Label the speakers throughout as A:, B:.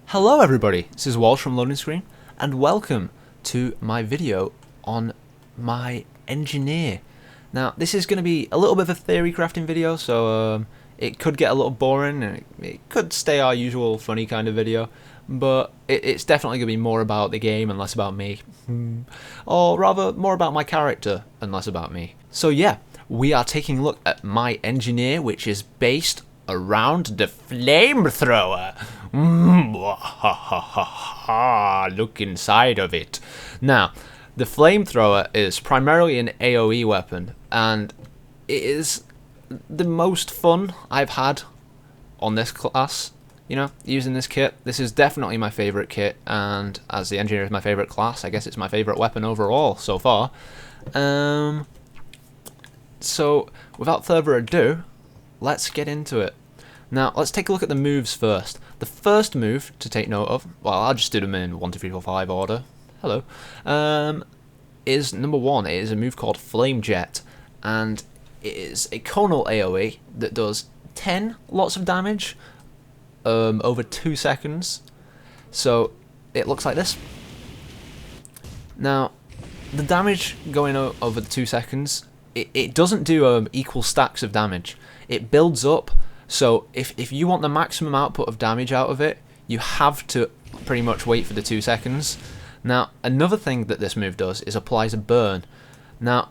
A: Hello everybody, this is Walsh from Loadingscreen, and welcome to my video on my engineer. Now, this is going to be a little bit of a theory crafting video, so it could get a little boring, and it could stay our usual funny kind of video, but it's definitely going to be more about the game and less about me. Or rather, more about my character and less about me. So yeah, we are taking a look at my engineer, which is based around the Flamethrower. Look inside of it. Now, the Flamethrower is primarily an AoE weapon, and it is the most fun I've had on this class. You know, using this kit. This is definitely my favourite kit, and as the engineer is my favourite class, I guess it's my favourite weapon overall so far. So, without further ado, let's get into it. Now, let's take a look at the moves first. The first move to take note of, well, I'll just do them in 1, 2, 3, 4, 5 order. Hello. Is number 1. It is a move called Flame Jet, and it is a conal AoE that does 10 lots of damage over 2 seconds. So, it looks like this. Now, the damage going over 2 seconds, it doesn't do equal stacks of damage. It builds up, so if you want the maximum output of damage out of it, you have to pretty much wait for the 2 seconds. Now, another thing that this move does is applies a burn. Now,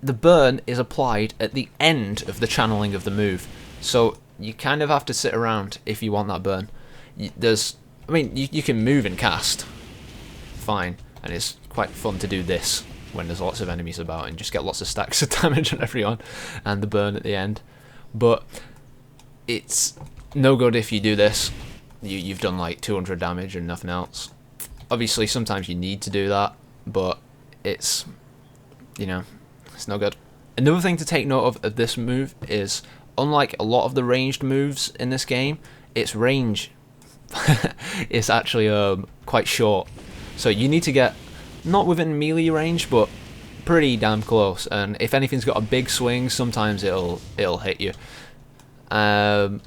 A: the burn is applied at the end of the channeling of the move, so you kind of have to sit around if you want that burn. You can move and cast, fine, and it's quite fun to do this when there's lots of enemies about and just get lots of stacks of damage on everyone, and the burn at the end. But it's no good if you do this. You've done like 200 damage and nothing else. Obviously, sometimes you need to do that, but it's, you know, it's no good. Another thing to take note of this move is, unlike a lot of the ranged moves in this game, its range is actually quite short. So you need to get not within melee range, but pretty damn close. And if anything's got a big swing, sometimes it'll hit you. And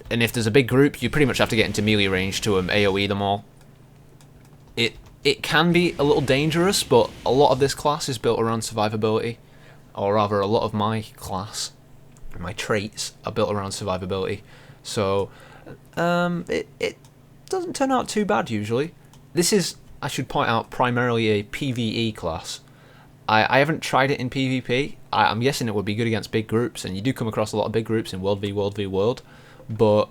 A: if there's a big group, you pretty much have to get into melee range to AoE them all. It can be a little dangerous, but a lot of this class is built around survivability, or rather, a lot of my class, my traits are built around survivability. So it doesn't turn out too bad usually. This is, I should point out, primarily a PvE class. I haven't tried it in PvP. I'm guessing it would be good against big groups, and you do come across a lot of big groups in World v World v World, but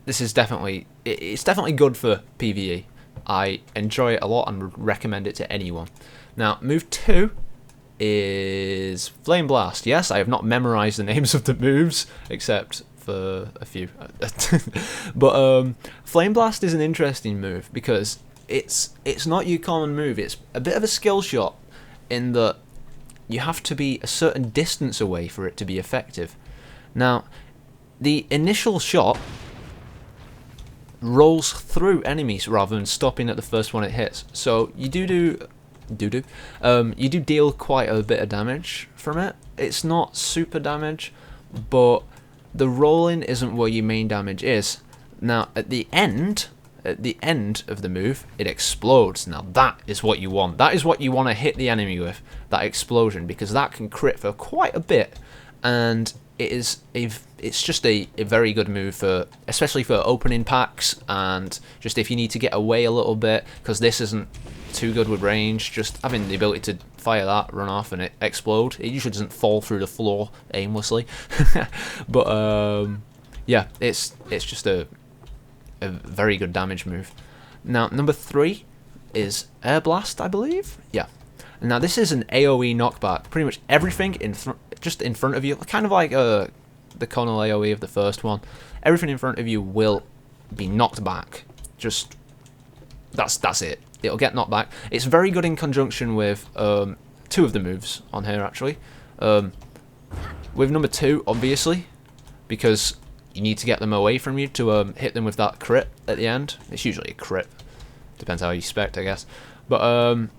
A: this is definitely, it's definitely good for PvE. I enjoy it a lot and would recommend it to anyone. Now, move 2 is Flame Blast. Yes, I have not memorized the names of the moves, except for a few. But Flame Blast is an interesting move because it's not your common move. It's a bit of a skill shot in that you have to be a certain distance away for it to be effective. Now, the initial shot rolls through enemies rather than stopping at the first one it hits. So you do deal quite a bit of damage from it. It's not super damage, but the rolling isn't where your main damage is. Now, at the end of the move, it explodes. Now that is what you want. That is what you want to hit the enemy with, that explosion, because that can crit for quite a bit, and it's just a very good move for, especially for opening packs, and just if you need to get away a little bit, because this isn't too good with range. Just having the ability to fire that, run off, and it explode. It usually doesn't fall through the floor aimlessly, but yeah, it's just a very good damage move. Now, number 3 is Air Blast, I believe. Yeah. Now, this is an AoE knockback. Pretty much everything just in front of you, kind of like the conal AoE of the first one. Everything in front of you will be knocked back. Just that's it. It'll get knocked back. It's very good in conjunction with 2 of the moves on here, actually. With number 2, obviously, because you need to get them away from you to hit them with that crit at the end. It's usually a crit. Depends how you spec, I guess. But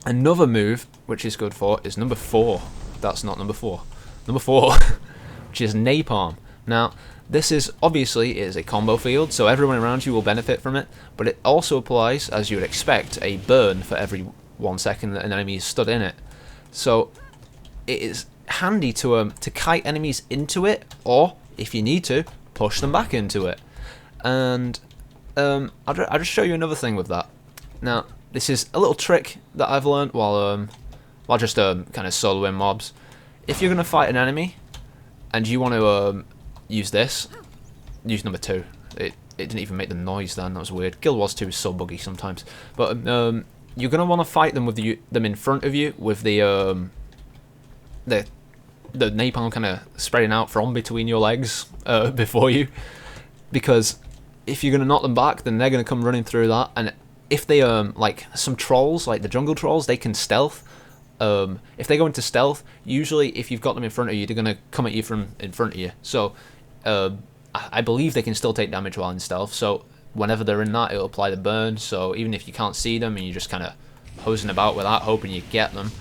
A: another move which is good for is number 4. That's not number 4. Number 4, which is Napalm. Now, this is obviously a combo field, so everyone around you will benefit from it, but it also applies, as you would expect, a burn for every 1 second that an enemy is stood in it. So it is handy to kite enemies into it, or if you need to, push them back into it. And I'll just show you another thing with that. Now, this is a little trick that I've learned while just kind of soloing mobs. If you're gonna fight an enemy and you want to use this, use number 2. It didn't even make the noise then. That was weird. Guild Wars 2 is so buggy sometimes. But you're gonna want to fight them with them in front of you with the napalm kind of spreading out from between your legs before you, because if you're gonna knock them back, then they're gonna come running through that. And if they like some trolls, like the jungle trolls, they can stealth. If they go into stealth, usually if you've got them in front of you, they're gonna come at you from in front of you. So I believe they can still take damage while in stealth. So whenever they're in that, it'll apply the burn. So even if you can't see them and you're just kind of hosing about with that, hoping you get them,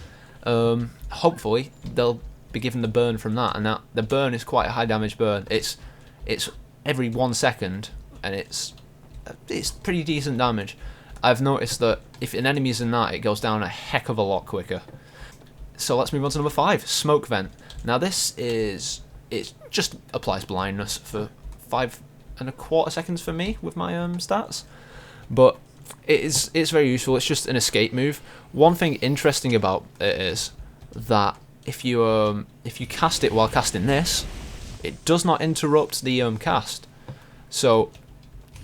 A: hopefully they'll be given the burn from that. And that the burn is quite a high damage burn. It's every 1 second, and it's pretty decent damage. I've noticed that if an enemy's in that, it goes down a heck of a lot quicker. So let's move on to number 5, Smoke Vent. Now this is, it just applies blindness for 5¼ seconds for me with my stats, but it's very useful. It's just an escape move. One thing interesting about it is that if you cast it while casting this, it does not interrupt the cast. So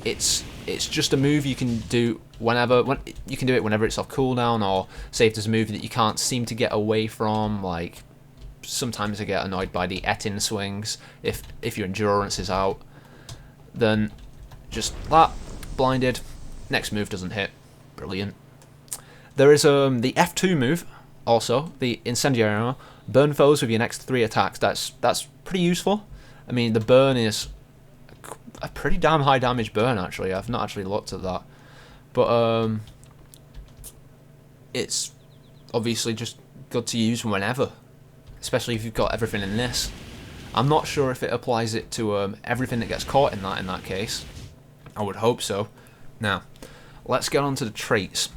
A: it's just a move you can do you can do it whenever it's off cooldown, or say if there's a move that you can't seem to get away from. Like sometimes I get annoyed by the Etin swings. If your endurance is out, then just that, blinded, next move doesn't hit. Brilliant. There is the F2 move also, the Incendiary Armor. Burn foes with your next 3 attacks. That's pretty useful. I mean, the burn is a pretty damn high damage burn, actually. I've not actually looked at that, but it's obviously just good to use whenever, especially if you've got everything in this. I'm not sure if it applies it to everything that gets caught in that case. I would hope so. Now, let's get on to the traits.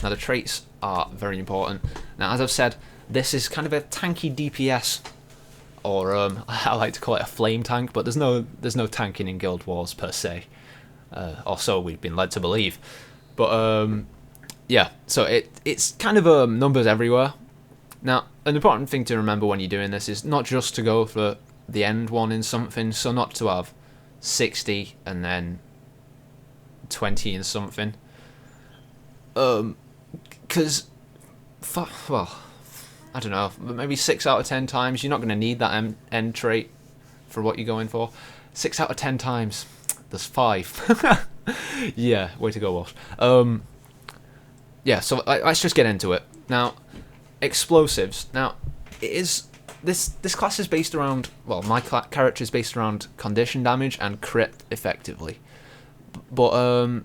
A: Now, the traits are very important. Now, as I've said, this is kind of a tanky DPS, or I like to call it a flame tank, but there's no tanking in Guild Wars per se, or so we've been led to believe. But yeah, so it's kind of numbers everywhere. Now, an important thing to remember when you're doing this is not just to go for the end one in something, so not to have 60 and then 20 in something, because well, I don't know, maybe 6 out of 10 times you're not going to need that end trait for what you're going for. 6 out of 10 times, there's 5. Yeah, way to go, Walsh. Yeah, so let's just get into it. Now, explosives. Now, it is this class is based around, well, my character is based around condition damage and crit effectively. But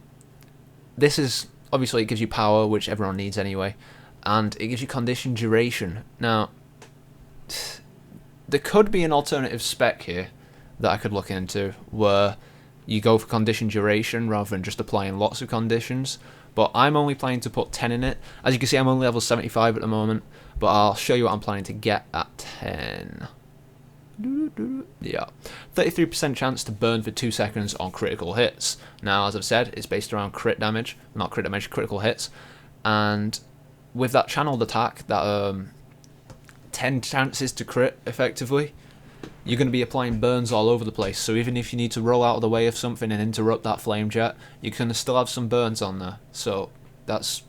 A: this is obviously, it gives you power, which everyone needs anyway, and it gives you condition duration. Now, there could be an alternative spec here that I could look into, where you go for condition duration rather than just applying lots of conditions, but I'm only planning to put 10 in it. As you can see, I'm only level 75 at the moment, but I'll show you what I'm planning to get at 10. Yeah, 33% chance to burn for 2 seconds on critical hits. Now, as I've said, it's based around crit damage, not crit damage, critical hits, and with that channeled attack, that 10 chances to crit effectively, you're going to be applying burns all over the place. So even if you need to roll out of the way of something and interrupt that flame jet, you're going to still have some burns on there. So that's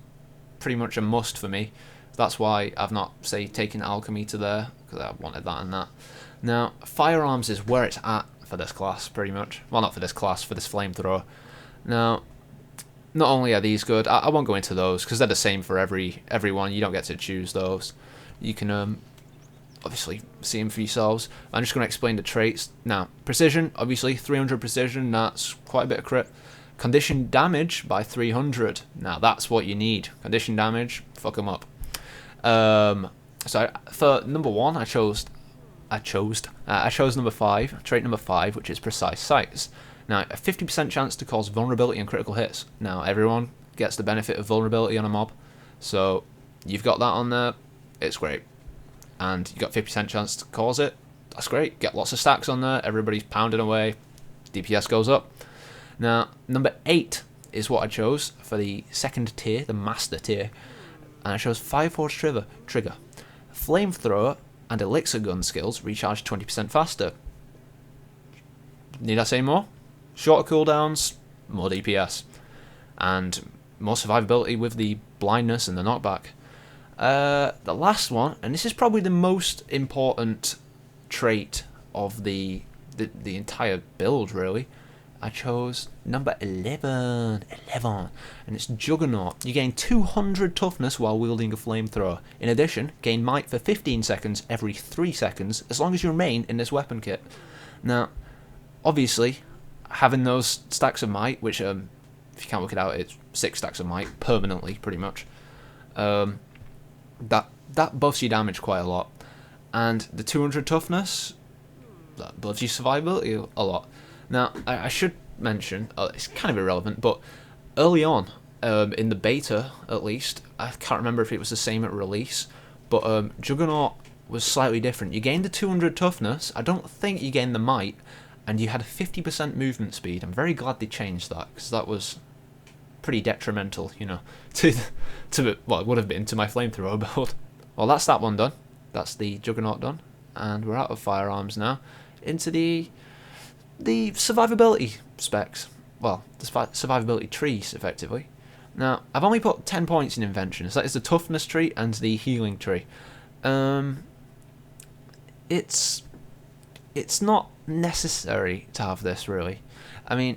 A: pretty much a must for me. That's why I've not, say, taken alchemy to there, because I wanted that and that. Now, Firearms is where it's at for this class, pretty much. Well, not for this class, for this Flamethrower. Now, not only are these good, I won't go into those, because they're the same for everyone. You don't get to choose those. You can obviously see them for yourselves. I'm just going to explain the traits. Now, precision, obviously, 300 precision, that's quite a bit of crit. Condition damage by 300. Now, that's what you need. Condition damage, fuck them up. So, for number 1, I chose I chose number 5, trait number 5, which is Precise Sights. Now, a 50% chance to cause vulnerability and critical hits. Now, everyone gets the benefit of vulnerability on a mob, so you've got that on there, it's great. And you got 50% chance to cause it, that's great. Get lots of stacks on there, everybody's pounding away, DPS goes up. Now, number 8 is what I chose for the second tier, the master tier, and I chose Fire Forge Trigger. Flamethrower and Elixir gun skills recharge 20% faster. Need I say more? Shorter cooldowns, more DPS, and more survivability with the blindness and the knockback. The last one, and this is probably the most important trait of the entire build, really. I chose number 11, and it's Juggernaut. You gain 200 toughness while wielding a flamethrower. In addition, gain might for 15 seconds every 3 seconds, as long as you remain in this weapon kit. Now, obviously, having those stacks of might, which, if you can't work it out, it's 6 stacks of might, permanently, pretty much, that buffs your damage quite a lot. And the 200 toughness, that buffs your survivability a lot. Now, I should mention, it's kind of irrelevant, but early on, in the beta at least, I can't remember if it was the same at release, but Juggernaut was slightly different. You gained the 200 toughness, I don't think you gained the might, and you had a 50% movement speed. I'm very glad they changed that, because that was pretty detrimental, you know, to well, it would have been to my flamethrower build. Well, that's that one done. That's the Juggernaut done, and we're out of firearms now, into the survivability specs. Well, the survivability trees, effectively. Now, I've only put 10 points in inventions. That is the toughness tree and the healing tree. It's not necessary to have this, really. I mean,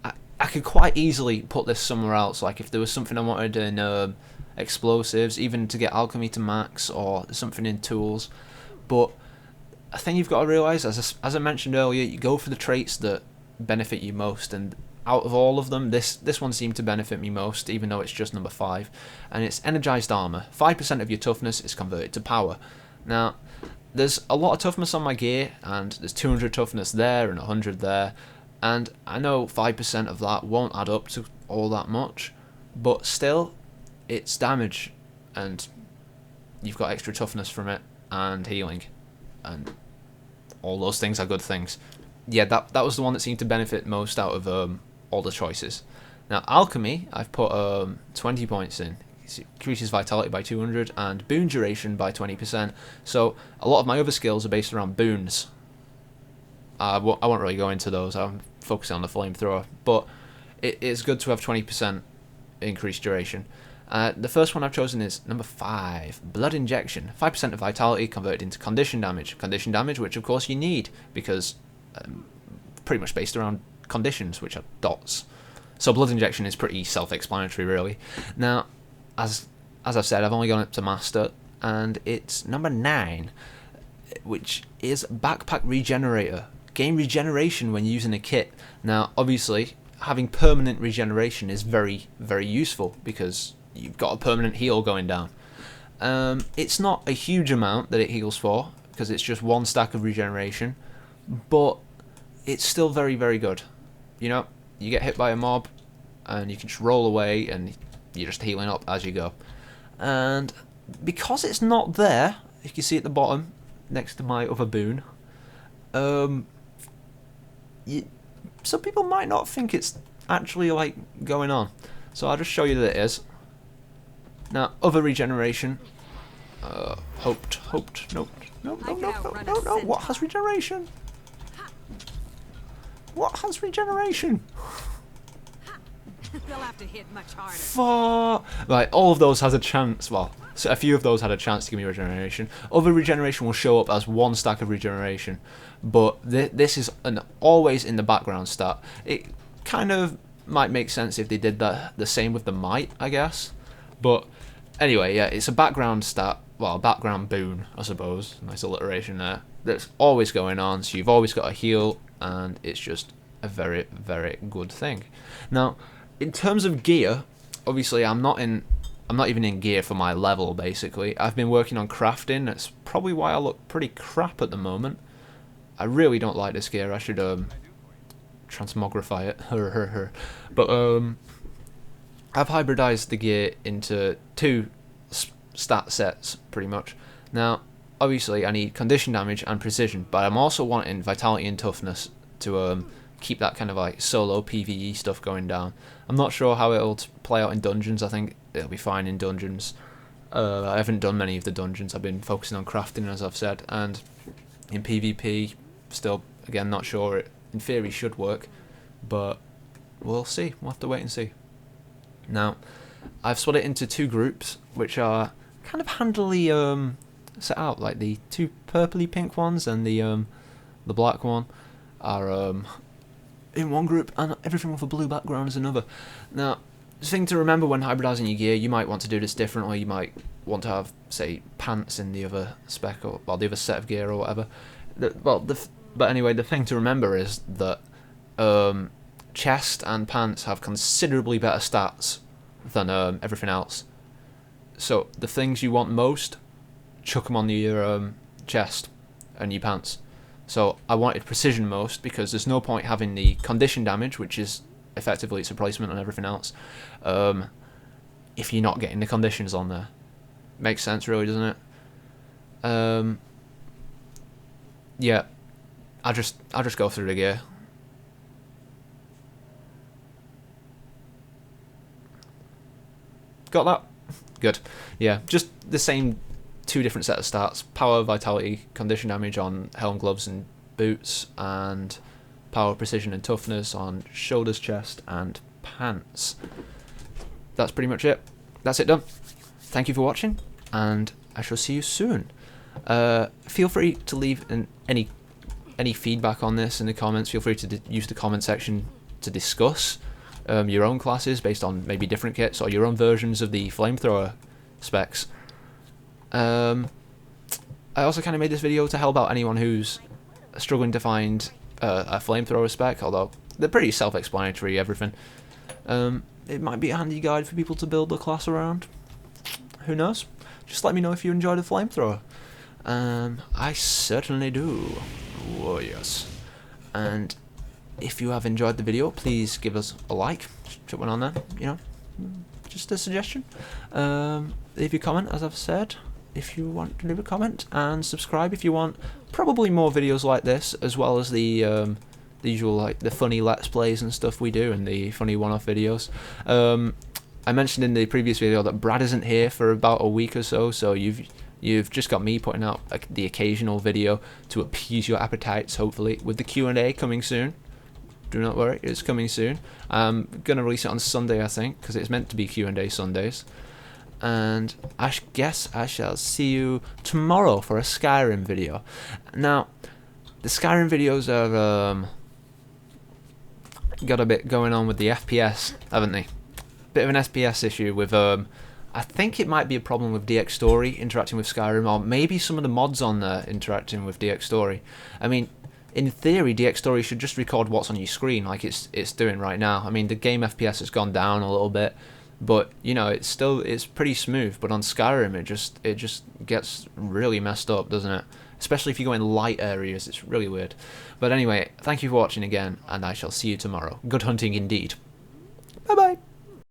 A: I could quite easily put this somewhere else. Like, if there was something I wanted in explosives, even to get alchemy to max, or something in tools. But a thing you've got to realise, as I mentioned earlier, you go for the traits that benefit you most, and out of all of them, this one seemed to benefit me most, even though it's just number 5, and it's Energized Armour. 5% of your toughness is converted to power. Now, there's a lot of toughness on my gear, and there's 200 toughness there and 100 there, and I know 5% of that won't add up to all that much, but still, it's damage, and you've got extra toughness from it, and healing, and all those things are good things. Yeah, that was the one that seemed to benefit most out of all the choices. Now, alchemy, I've put 20 points in. It increases vitality by 200 and boon duration by 20%. So a lot of my other skills are based around boons. I won't really go into those. I'm focusing on the flamethrower, but it's good to have 20% increased duration. The first one I've chosen is number 5, Blood Injection. 5% of vitality converted into condition damage. Condition damage, which of course you need, because pretty much based around conditions, which are dots. So Blood Injection is pretty self-explanatory, really. Now, as I've said, I've only gone up to Master, and it's number 9, which is Backpack Regenerator. Gain regeneration when using a kit. Now, obviously, having permanent regeneration is very, very useful, because you've got a permanent heal going down. It's not a huge amount that it heals for, because it's just 1 stack of regeneration, but it's still very, very good. You know, you get hit by a mob, and you can just roll away, and you're just healing up as you go. And because it's not there, you can see at the bottom, next to my other boon, some people might not think it's actually, like, going on. So I'll just show you that it is. Now, other regeneration. Hoped. Nope. No. What has regeneration? What has regeneration?
B: They'll have to hit much harder.
A: Right, all of those has a chance. Well, so a few of those had a chance to give me regeneration. Other regeneration will show up as 1 stack of regeneration, but this is an always in the background stat. It kind of might make sense if they did that the same with the might, I guess. But anyway, yeah, it's a background stat. Well, a background boon, I suppose. Nice alliteration there. That's always going on, so you've always got a heal, and it's just a very, very good thing. Now, in terms of gear, obviously I'm not in I'm not even in gear for my level, basically. I've been working on crafting. That's probably why I look pretty crap at the moment. I really don't like this gear. I should transmogrify it. But I've hybridized the gear into 2 stat sets, pretty much. Now, obviously, I need condition damage and precision, but I'm also wanting vitality and toughness to keep that kind of like solo PvE stuff going down. I'm not sure how it'll play out in dungeons. I think it'll be fine in dungeons. I haven't done many of the dungeons. I've been focusing on crafting, as I've said, and in PvP, still, again, not sure. It, in theory, should work, but we'll see. We'll have to wait and see. Now, I've split it into 2 groups, which are kind of handily set out. Like the 2 purpley pink ones and the black one are in one group, and everything with a blue background is another. Now, the thing to remember when hybridizing your gear, you might want to do this differently. You might want to have, say, pants in the other spec, or well, the other set of gear or whatever. But anyway, the thing to remember is that chest and pants have considerably better stats than everything else. So the things you want most, chuck them on your chest and your pants. So I wanted precision most because there's no point having the condition damage, which is effectively its replacement on everything else, if you're not getting the conditions on there. Makes sense, really, doesn't it? Yeah, I'll just go through the gear. Got that? Good. Yeah, just the same 2 different set of stats: power, vitality, condition damage on helm, gloves, and boots, and power, precision, and toughness on shoulders, chest, and pants. That's pretty much it. That's it done. Thank you for watching, and I shall see you soon. Feel free to leave any feedback on this in the comments. Feel free to use the comment section to discuss your own classes based on maybe different kits or your own versions of the Flamethrower specs. I also kind of made this video to help out anyone who's struggling to find a Flamethrower spec, although they're pretty self-explanatory, everything. It might be a handy guide for people to build the class around. Who knows? Just let me know if you enjoy the Flamethrower. I certainly do. Oh yes. And if you have enjoyed the video, please give us a like. Chuck one on there, you know, just a suggestion. Leave your comment, as I've said, if you want to leave a comment, and subscribe if you want probably more videos like this, as well as the usual, like the funny let's plays and stuff we do, and the funny one-off videos. I mentioned in the previous video that Brad isn't here for about a week or so, so you've just got me putting out the occasional video to appease your appetites, hopefully, with the Q&A coming soon. Do not worry, it's coming soon. I'm going to release it on Sunday, I think, because it's meant to be Q&A Sundays. And I guess I shall see you tomorrow for a Skyrim video. Now, the Skyrim videos are got a bit going on with the FPS, haven't they? Bit of an FPS issue with I think it might be a problem with DX Story interacting with Skyrim, or maybe some of the mods on there interacting with DX Story. I mean, in theory, DX Story should just record what's on your screen like it's doing right now. I mean, the game FPS has gone down a little bit, but you know, it's pretty smooth. But on Skyrim, it just gets really messed up, doesn't it? Especially if you go in light areas, it's really weird. But anyway, thank you for watching again, and I shall see you tomorrow. Good hunting indeed. Bye bye.